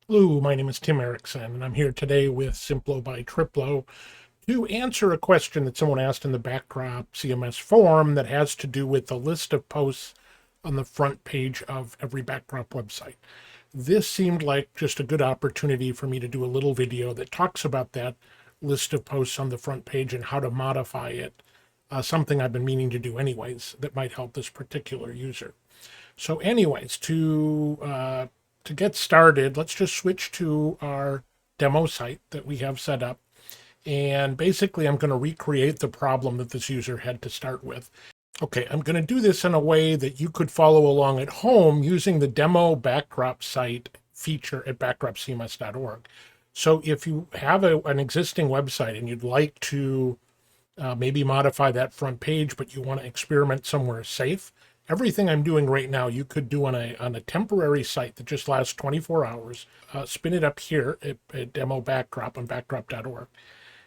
Hello, my name is Tim Erickson, and I'm here today with Simplo by Triplo to answer a question that someone asked in the Backdrop CMS forum that has to do with the list of posts on the front page of every Backdrop website. This seemed like just a good opportunity for me to do a little video that talks about that list of posts on the front page and how to modify it, something I've been meaning to do anyways that might help this particular user. So anyways, to get started, let's just switch to our demo site that we have set up. And basically, I'm going to recreate the problem that this user had to start with. Okay, I'm going to do this in a way that you could follow along at home using the demo backdrop site feature at backdropcms.org. So if you have an existing website and you'd like to maybe modify that front page, but you want to experiment somewhere safe, everything I'm doing right now, you could do on a temporary site that just lasts 24 hours. Spin it up here at demo backdrop on backdrop.org,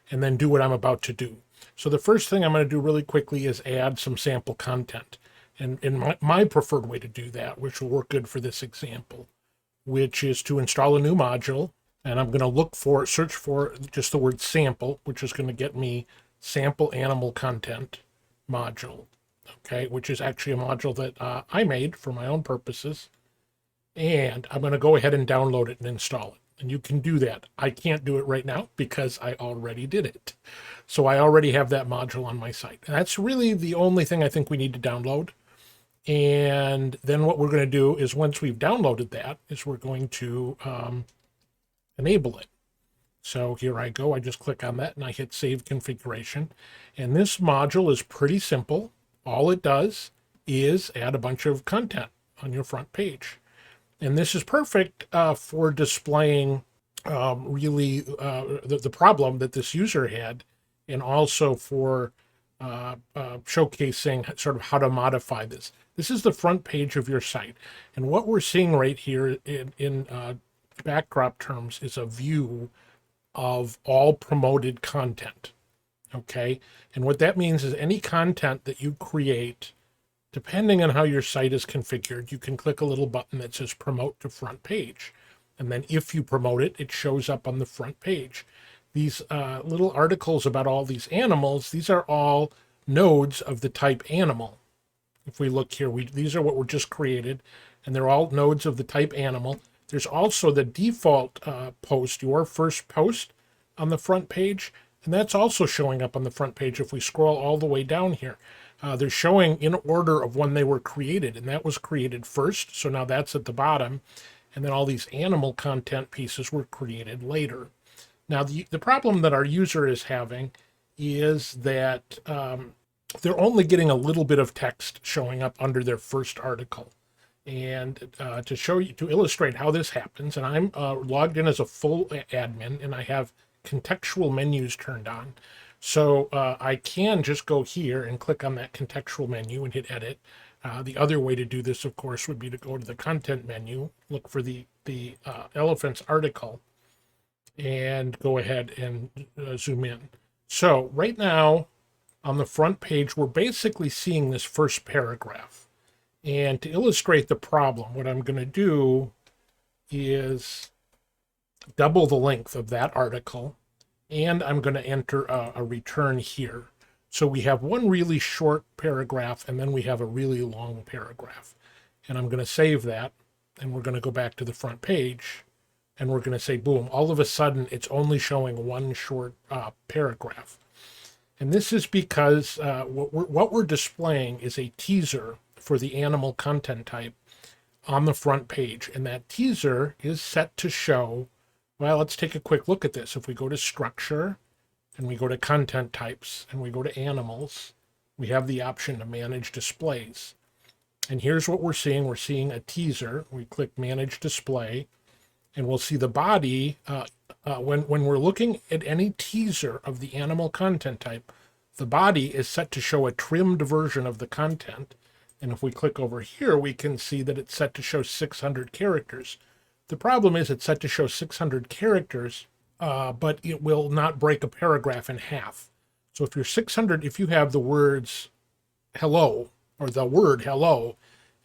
and then do what I'm about to do. So the first thing I'm going to do really quickly is add some sample content. And my preferred way to do that, which will work good for this example, which is to install a new module. And I'm going to search for just the word sample, which is going to get me sample animal content module, okay, which is actually a module that I made for my own purposes. And I'm going to go ahead and download it and install it. And you can do that. I can't do it right now because I already did it. So I already have that module on my site. And that's really the only thing I think we need to download. And then what we're going to do is once we've downloaded that is we're going to enable it. So here I go. I just click on that and I hit Save Configuration. And this module is pretty simple. All it does is add a bunch of content on your front page. And this is perfect for displaying the problem that this user had, and also for showcasing sort of how to modify this. This is the front page of your site. And what we're seeing right here in backdrop terms is a view of all promoted content. Okay. And what that means is any content that you create, depending on how your site is configured, you can click a little button that says promote to front page. And then if you promote it, it shows up on the front page. These little articles about all these animals, these are all nodes of the type animal. If we look here, these are what were just created, and they're all nodes of the type animal. There's also the default post, your first post on the front page, and that's also showing up on the front page if we scroll all the way down here. They're showing in order of when they were created, and that was created first, so now that's at the bottom, and then all these animal content pieces were created later. Now, the problem that our user is having is that they're only getting a little bit of text showing up under their first article. And to illustrate how this happens, and I'm logged in as a full admin, and I have contextual menus turned on. So I can just go here and click on that contextual menu and hit edit. The other way to do this, of course, would be to go to the content menu, look for the elephant's article, and go ahead and zoom in. So right now on the front page, we're basically seeing this first paragraph. And to illustrate the problem, what I'm going to do is double the length of that article, and I'm going to enter a return here. So we have one really short paragraph, and then we have a really long paragraph. And I'm going to save that, and we're going to go back to the front page, and we're going to say, boom, all of a sudden it's only showing one short paragraph. And this is because what we're displaying is a teaser for the animal content type on the front page. And that teaser is set to show, well, let's take a quick look at this. If we go to structure and we go to content types and we go to animals, we have the option to manage displays. And here's what we're seeing. We're seeing a teaser. We click manage display, and we'll see the body. When we're looking at any teaser of the animal content type, the body is set to show a trimmed version of the content. And if we click over here, we can see that it's set to show 600 characters. The problem is it's set to show 600 characters, but it will not break a paragraph in half. So if you have the words hello, or the word hello,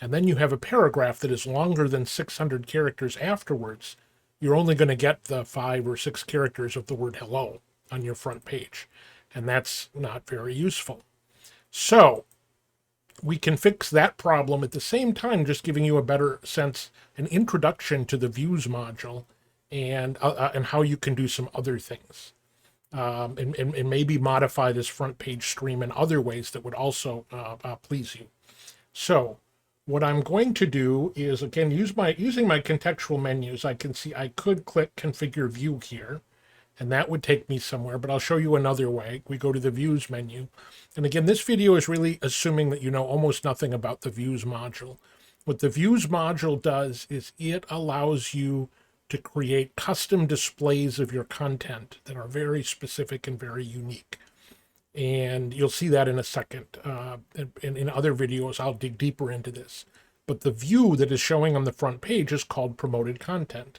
and then you have a paragraph that is longer than 600 characters afterwards, you're only going to get the 5 or 6 characters of the word hello on your front page. And that's not very useful. So we can fix that problem at the same time, just giving you a better sense, an introduction to the views module and how you can do some other things. And maybe modify this front page stream in other ways that would also please you. So what I'm going to do is, again, using my contextual menus, I can see I could click configure view here, and that would take me somewhere, but I'll show you another way. We go to the views menu. And again, this video is really assuming that you know almost nothing about the views module. What the views module does is it allows you to create custom displays of your content that are very specific and very unique. And you'll see that in a second. In other videos, I'll dig deeper into this. But the view that is showing on the front page is called promoted content.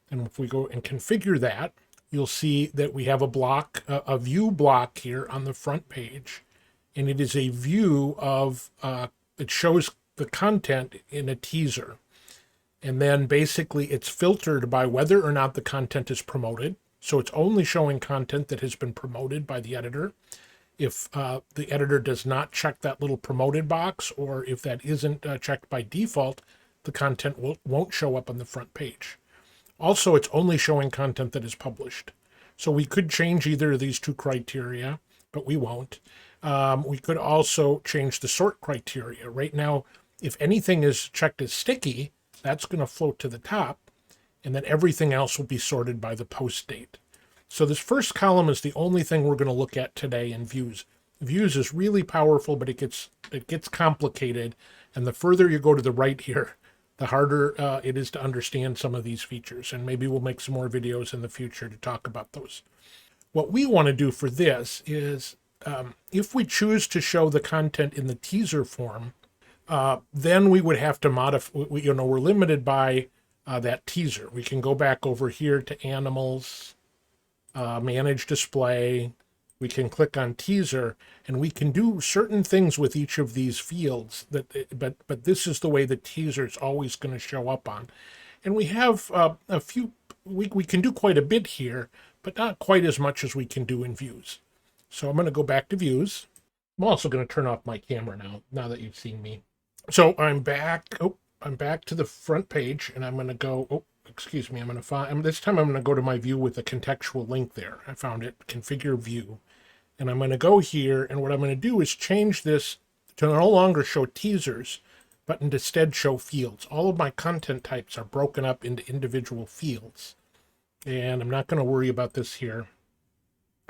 And if we go and configure that, you'll see that we have a view block here on the front page. And it is a view of, it shows the content in a teaser. And then basically it's filtered by whether or not the content is promoted. So it's only showing content that has been promoted by the editor. If the editor does not check that little promoted box, or if that isn't checked by default, the content won't show up on the front page. Also, it's only showing content that is published. So we could change either of these two criteria, but we won't. We could also change the sort criteria. Right now, if anything is checked as sticky, that's going to float to the top, and then everything else will be sorted by the post date. So this first column is the only thing we're going to look at today in views. Views is really powerful, but it gets complicated, and the further you go to the right here, the harder it is to understand some of these features, and maybe we'll make some more videos in the future to talk about those. What we want to do for this is, if we choose to show the content in the teaser form, then we would have to modify, we're limited by that teaser. We can go back over here to animals, manage display. We can click on teaser, and we can do certain things with each of these fields. But this is the way the teaser is always going to show up on. And we have a few. We can do quite a bit here, but not quite as much as we can do in views. So I'm going to go back to views. I'm also going to turn off my camera now that you've seen me. So I'm back. I'm back to the front page, and I'm going to go. Excuse me. I'm going to find. This time I'm going to go to my view with a contextual link there. I found it. Configure view, and I'm going to go here. And what I'm going to do is change this to no longer show teasers, but instead show fields. All of my content types are broken up into individual fields, and I'm not going to worry about this here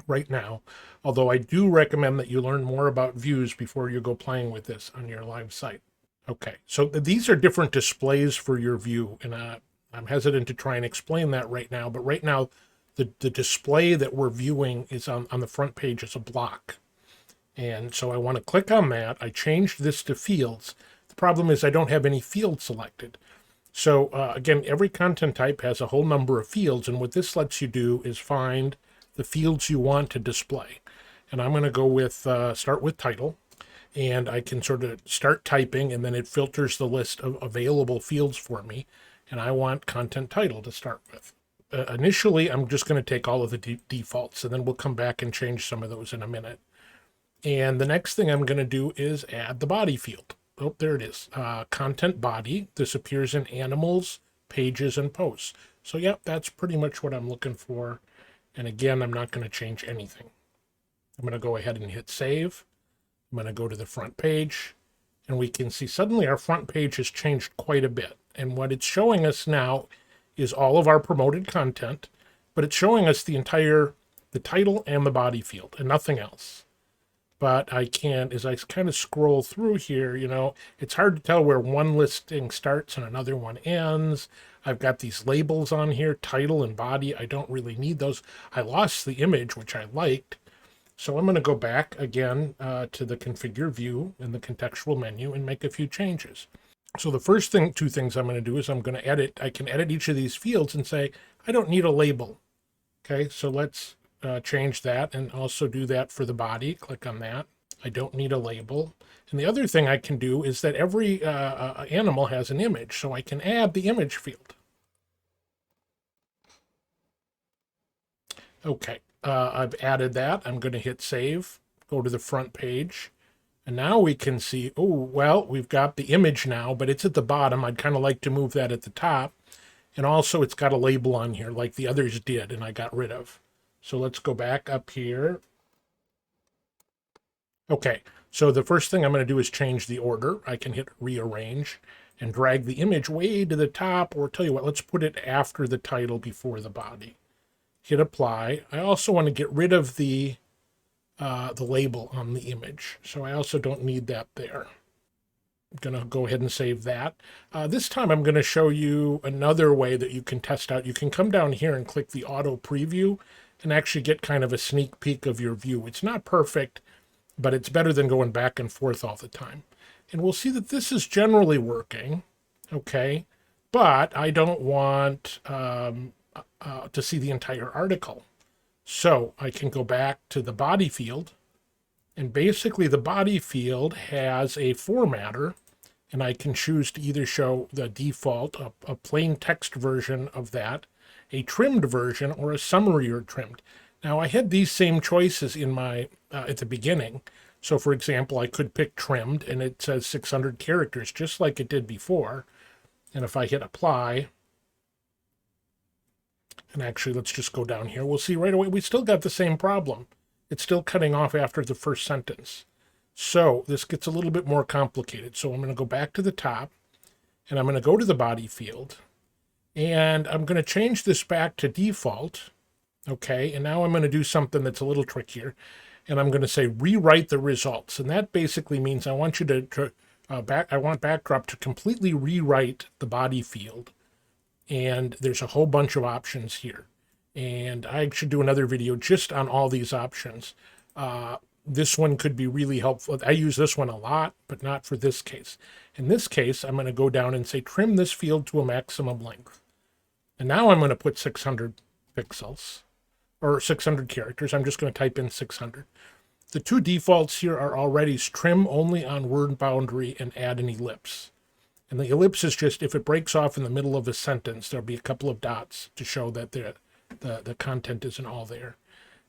right now. Although I do recommend that you learn more about views before you go playing with this on your live site. Okay, so these are different displays for your view, and I'm hesitant to try and explain that right now, but right now the display that we're viewing is on the front page as a block. And so I want to click on that. I changed this to fields. The problem is I don't have any fields selected. So again, every content type has a whole number of fields, and what this lets you do is find the fields you want to display. And I'm going to go with, start with title. And I can sort of start typing, and then it filters the list of available fields for me. And I want content title to start with. Initially, I'm just going to take all of the defaults, and then we'll come back and change some of those in a minute. And the next thing I'm going to do is add the body field. Oh, there it is. Content body. This appears in animals, pages, and posts. So, yep, that's pretty much what I'm looking for. And again, I'm not going to change anything. I'm going to go ahead and hit save. I'm going to go to the front page, and we can see suddenly our front page has changed quite a bit. And what it's showing us now is all of our promoted content, but it's showing us the title and the body field and nothing else. But I can, as I kind of scroll through here, it's hard to tell where one listing starts and another one ends. I've got these labels on here, title and body. I don't really need those. I lost the image, which I liked. So I'm going to go back again to the configure view in the contextual menu and make a few changes. So the first two things I'm going to do is I'm going to edit. I can edit each of these fields and say, I don't need a label. Okay, so let's change that and also do that for the body. Click on that. I don't need a label. And the other thing I can do is that every animal has an image, so I can add the image field. Okay, I've added that. I'm going to hit save, go to the front page, and now we can see, oh, well, we've got the image now, but it's at the bottom. I'd kind of like to move that at the top. And also it's got a label on here like the others did and I got rid of. So let's go back up here. Okay, so the first thing I'm going to do is change the order. I can hit rearrange and drag the image way to the top, or tell you what, let's put it after the title, before the body. Hit apply. I also want to get rid of the label on the image, so I also don't need that there. I'm going to go ahead and save that. This time I'm going to show you another way that you can test out. You can come down here and click the auto preview and actually get kind of a sneak peek of your view. It's not perfect, but it's better than going back and forth all the time. And we'll see that this is generally working, okay? But I don't want to see the entire article. So I can go back to the body field, and basically the body field has a formatter, and I can choose to either show the default, a plain text version of that, a trimmed version, or a summary or trimmed. Now I had these same choices in my at the beginning. So for example, I could pick trimmed and it says 600 characters, just like it did before. And if I hit apply, and actually let's just go down here, we'll see right away we still got the same problem. It's still cutting off after the first sentence. So this gets a little bit more complicated. So I'm going to go back to the top, and I'm going to go to the body field, and I'm going to change this back to default. Okay, and now I'm going to do something that's a little trickier, and I'm going to say rewrite the results. And that basically means I want you I want Backdrop to completely rewrite the body field. And there's a whole bunch of options here. And I should do another video just on all these options. This one could be really helpful. I use this one a lot, but not for this case. In this case, I'm going to go down and say trim this field to a maximum length. And now I'm going to put 600 pixels, or 600 characters. I'm just going to type in 600. The two defaults here are already trim only on word boundary and add an ellipse. And the ellipse is just, if it breaks off in the middle of a sentence, there'll be a couple of dots to show that the content isn't all there.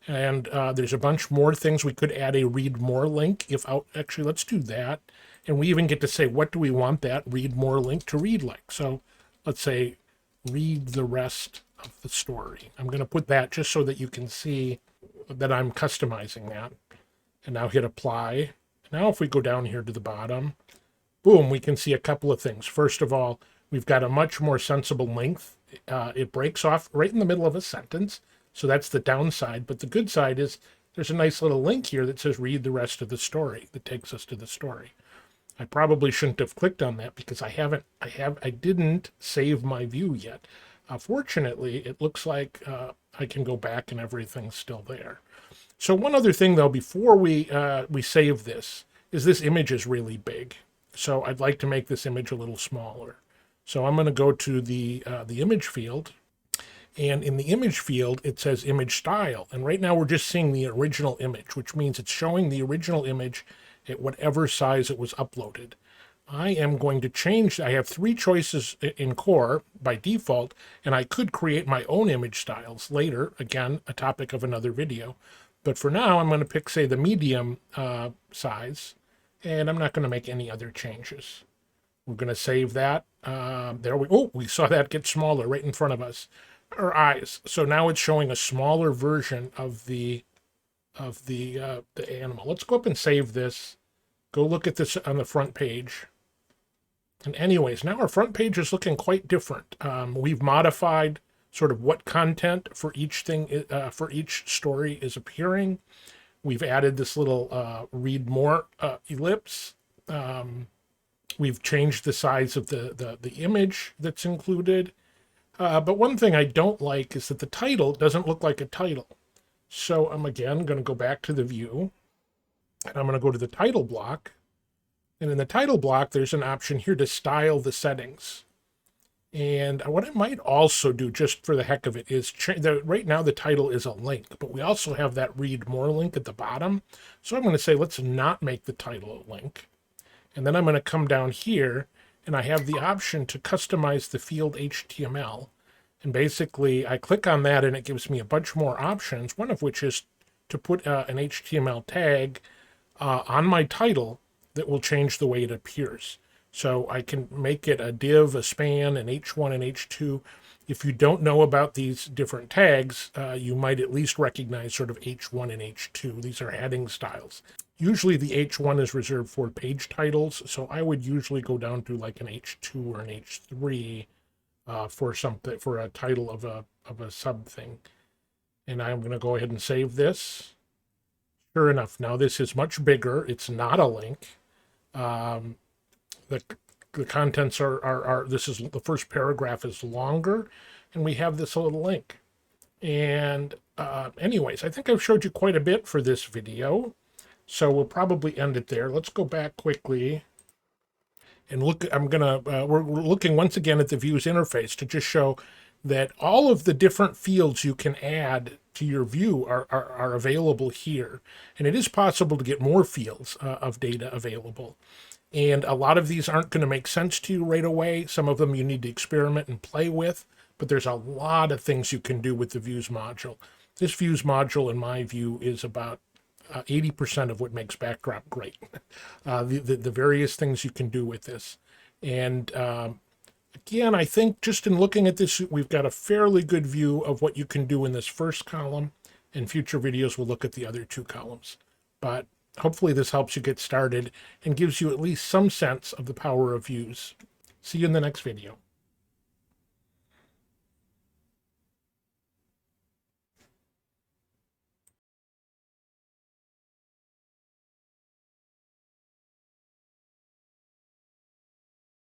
And there's a bunch more things. We could add a read more link. Actually, let's do that. And we even get to say, what do we want that read more link to read like? So let's say, read the rest of the story. I'm going to put that just so that you can see that I'm customizing that. And now hit apply. Now if we go down here to the bottom, boom, we can see a couple of things. First of all, we've got a much more sensible length. It breaks off right in the middle of a sentence. So that's the downside. But the good side is there's a nice little link here that says read the rest of the story, that takes us to the story. I probably shouldn't have clicked on that because I didn't save my view yet. Fortunately, it looks like I can go back and everything's still there. So one other thing though, before we save this image is really big. So I'd like to make this image a little smaller. So I'm going to go to the image field, and in the image field it says image style. And right now we're just seeing the original image, which means it's showing the original image at whatever size it was uploaded. I am going to change. I have three choices in Core by default, and I could create my own image styles later. Again, a topic of another video. But for now, I'm going to pick, say, the medium size, and I'm not going to make any other changes. We're going to save that. We saw that get smaller right in front of us, our eyes. So now it's showing a smaller version of the animal. Let's go up and save this. Go look at this on the front page. And anyways, now our front page is looking quite different. We've modified sort of what content for each thing, for each story is appearing. We've added this little read more ellipse. We've changed the size of the image that's included. But one thing I don't like is that the title doesn't look like a title. So I'm again going to go back to the view, and I'm going to go to the title block. And in the title block, there's an option here to style the settings. And what I might also do, just for the heck of it, is right now the title is a link, but we also have that read more link at the bottom. So I'm going to say, let's not make the title a link. And then I'm going to come down here, and I have the option to customize the field HTML. And basically, I click on that and it gives me a bunch more options, one of which is to put an HTML tag on my title that will change the way it appears. So I can make it a div, a span, an H1 and H2. If you don't know about these different tags, you might at least recognize sort of H1 and H2. These are heading styles. Usually the H1 is reserved for page titles, so I would usually go down to like an H2 or an H3 for something, for a title of a sub thing. And I'm going to go ahead and save this. Sure enough, now this is much bigger. It's not a link. The contents are this is the first paragraph is longer, and we have this little link. And anyways, I think I've showed you quite a bit for this video, so we'll probably end it there. Let's go back quickly and look. We're looking once again at the views interface to just show that all of the different fields you can add to your view are available here. And it is possible to get more fields of data available. And a lot of these aren't going to make sense to you right away. Some of them you need to experiment and play with, but there's a lot of things you can do with the views module. This views module, in my view, is about 80% of what makes Backdrop great. The various things you can do with this. And again, I think just in looking at this, we've got a fairly good view of what you can do in this first column. In future videos, we'll look at the other two columns. But hopefully this helps you get started and gives you at least some sense of the power of views. See you in the next video.